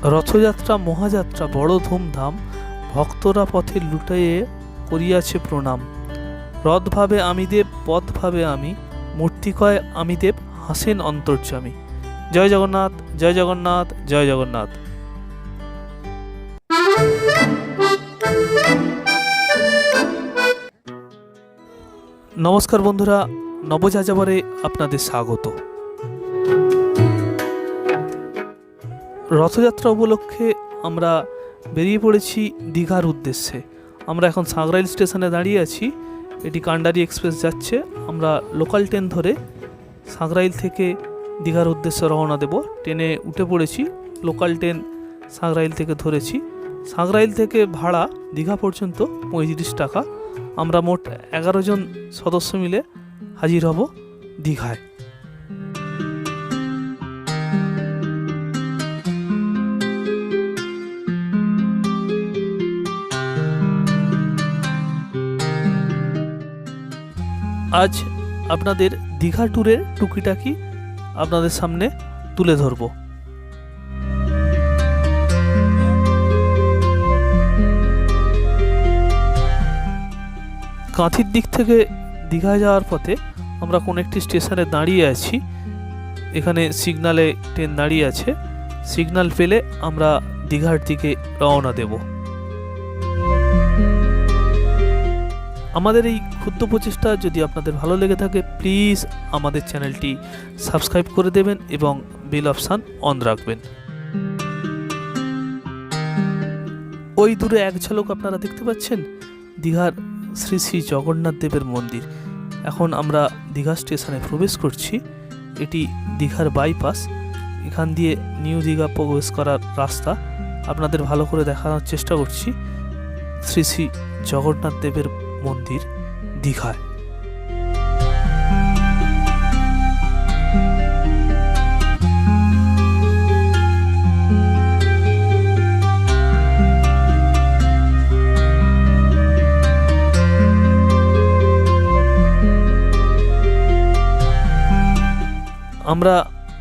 রথযাত্রা মহাযাত্রা বড় ধুমধাম, ভক্তরা পথে লুটাইয়ে করিয়াছে প্রণাম। রথ ভাবে আমি দেব, পথ ভাবে আমি, মূর্তি কয় আমি দেব, হাসেন অন্তর্যামী। জয় জগন্নাথ, জয় জগন্নাথ, জয় জগন্নাথ। নমস্কার বন্ধুরা, নবযাযাবরে আপনাদের স্বাগত। রথযাত্রা উপলক্ষে আমরা বেরিয়ে পড়েছি দীঘার উদ্দেশ্যে। আমরা এখন সাঁকরাইল স্টেশনে দাঁড়িয়ে আছি। এটি কান্ডারি এক্সপ্রেস যাচ্ছে। আমরা লোকাল ট্রেন ধরে সাঁকরাইল থেকে দীঘার উদ্দেশ্যে রওনা দেব। ট্রেনে উঠে পড়েছি। লোকাল ট্রেন সাঁকরাইল থেকে ধরেছি। সাঁকরাইল থেকে ভাড়া দীঘা পর্যন্ত 35 টাকা। আমরা মোট 11 জন সদস্য মিলে হাজির হব দীঘায়। আজ আপনাদের দীঘা ট্যুরের টুকিটাকি আপনাদের সামনে তুলে ধরব। কাঁথির দিক থেকে দীঘায় যাওয়ার পথে আমরা কোন একটি স্টেশনে দাঁড়িয়ে আছি। এখানে সিগনালে ট্রেন দাঁড়িয়ে আছে। সিগনাল পেলে আমরা দীঘার দিকে রওনা দেব। আমাদের এই ক্ষুদ্র প্রচেষ্টা যদি আপনাদের ভালো লেগে থাকে, প্লিজ আমাদের চ্যানেলটি সাবস্ক্রাইব করে দেবেন এবং বেল অপশান অন রাখবেন। ওই দূরে এক ঝলক আপনারা দেখতে পাচ্ছেন দীঘার শ্রী শ্রী জগন্নাথ দেবের মন্দির। এখন আমরা দীঘা স্টেশনে প্রবেশ করছি। এটি দীঘার বাইপাস। এখান দিয়ে নিউ দীঘা প্রবেশ করার রাস্তা আপনাদের ভালো করে দেখানোর চেষ্টা করছি। শ্রী শ্রী জগন্নাথ দেবের মন্দির দীঘায়। আমরা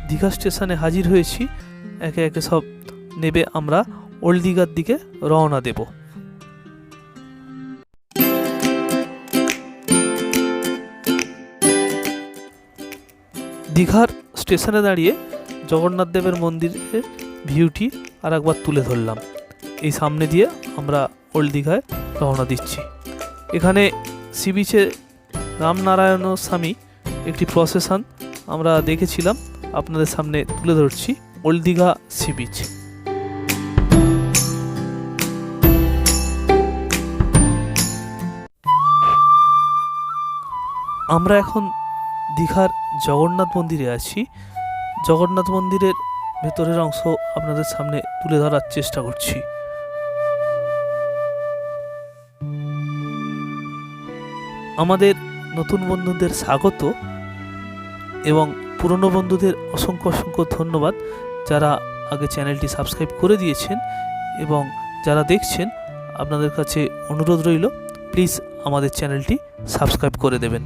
দীঘা স্টেশনে হাজির হয়েছি। একে একে সব নেবে আমরা ওল্ড দীঘার দিকে রওনা দেব। দীঘার স্টেশনে দাঁড়িয়ে জগন্নাথ দেবের মন্দিরের ভিউটি আর একবার তুলে ধরলাম। এই সামনে দিয়ে আমরা ওল্ড দীঘায় রওনা দিচ্ছি। এখানে সি বিচে রামনারায়ণ স্বামী একটি প্রসেশন আমরা দেখেছিলাম, আপনাদের সামনে তুলে ধরছি। Old Digha sea beach. আমরা এখন দীঘার জগন্নাথ মন্দিরে আছি। জগন্নাথ মন্দিরের ভেতরের অংশ আপনাদের সামনে তুলে ধরার চেষ্টা করছি। আমাদের নতুন বন্ধুদের স্বাগত এবং পুরনো বন্ধুদের অসংখ্য অসংখ্য ধন্যবাদ, যারা আগে চ্যানেলটি সাবস্ক্রাইব করে দিয়েছেন এবং যারা দেখছেন আপনাদের কাছে অনুরোধ রইল, প্লিজ আমাদের চ্যানেলটি সাবস্ক্রাইব করে দেবেন।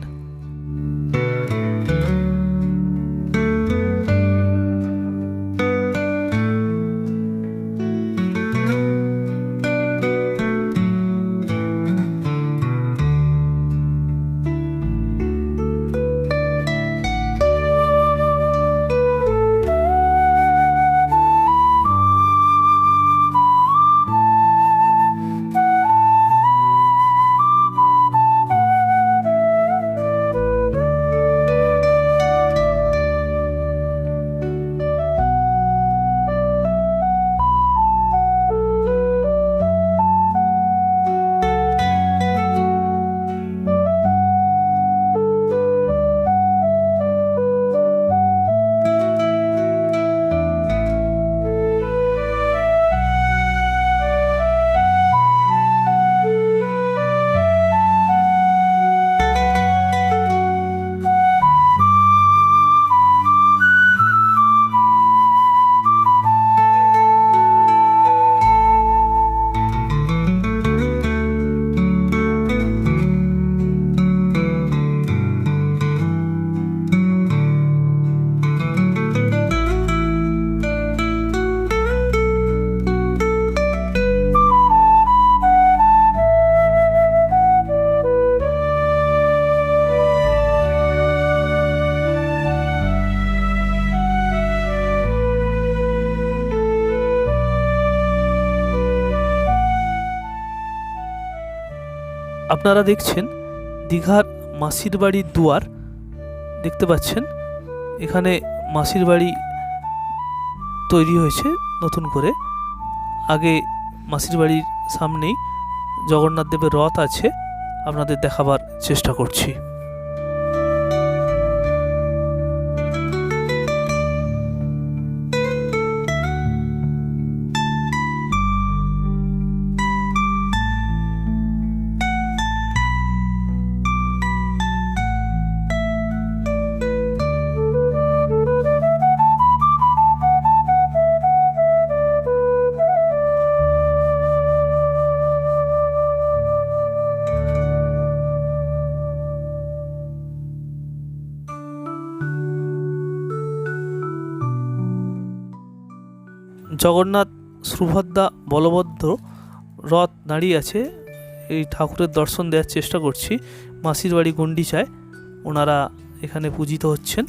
আপনারা দেখছেন দীঘার মাসির বাড়ির দুয়ার দেখতে পাচ্ছেন। এখানে মাসির বাড়ি তৈরি হয়েছে নতুন করে। আগে মাসির বাড়ির সামনেই জগন্নাথ দেবের রথ আছে, আপনাদের দেখাবার চেষ্টা করছি। জগন্নাথ, সুভদ্রা, বলভদ্র রথ দাঁড়িয়ে আছে। এই ঠাকুরের দর্শন দেওয়ার চেষ্টা করছি। মাসির বাড়ি গন্ডিচায় ওনারা এখানে পূজিত হচ্ছেন।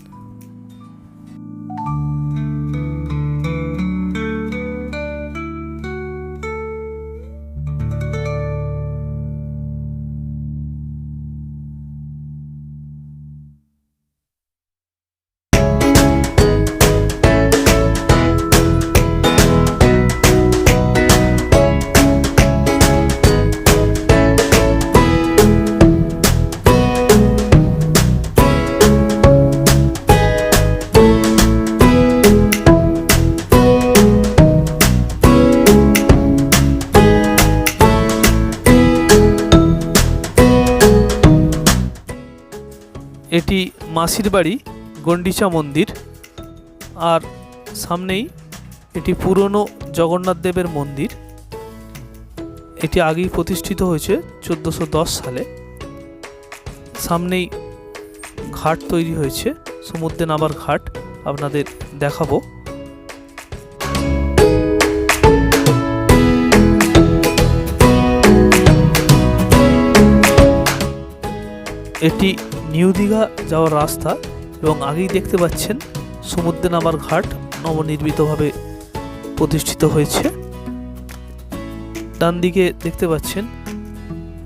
এটি মাসির বাড়ি গন্ডিচা মন্দির, আর সামনেই এটি পুরনো জগন্নাথ দেবের মন্দির। এটি আগেই প্রতিষ্ঠিত হয়েছে 1410 সালে। সামনেই ঘাট তৈরি হয়েছে, সমুদ্রে নামার ঘাট আপনাদের দেখাবো। এটি নিউ দীঘা যাওয়ার রাস্তা এবং আগেই দেখতে পাচ্ছেন সমুদ্রে নামার ঘাট নবনির্মিতভাবে প্রতিষ্ঠিত হয়েছে। ডান দিকে দেখতে পাচ্ছেন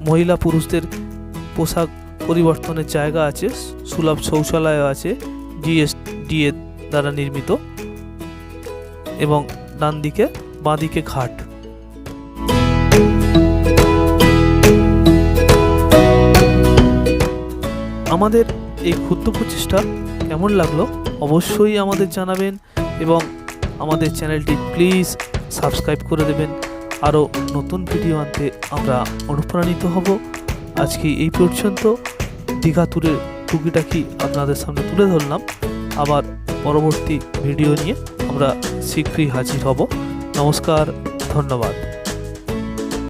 মহিলা পুরুষদের পোশাক পরিবর্তনের জায়গা আছে, সুলভ শৌচালয় আছে জিএসডিএ দ্বারা নির্মিত, এবং ডান দিকে বাঁ দিকে ঘাট। আমাদের এই ক্ষুদ্র প্রচেষ্টা কেমন লাগলো অবশ্যই আমাদের জানাবেন, এবং আমাদের চ্যানেলটি প্লিজ সাবস্ক্রাইব করে দেবেন। আরও নতুন ভিডিও আনতে আমরা অনুপ্রাণিত হব। আজকে এই পর্যন্ত দীঘা ট্যুরের টুকিটাকি আপনাদের সামনে তুলে ধরলাম। আবার পরবর্তী ভিডিও নিয়ে আমরা শীঘ্রই হাজির হব। নমস্কার, ধন্যবাদ।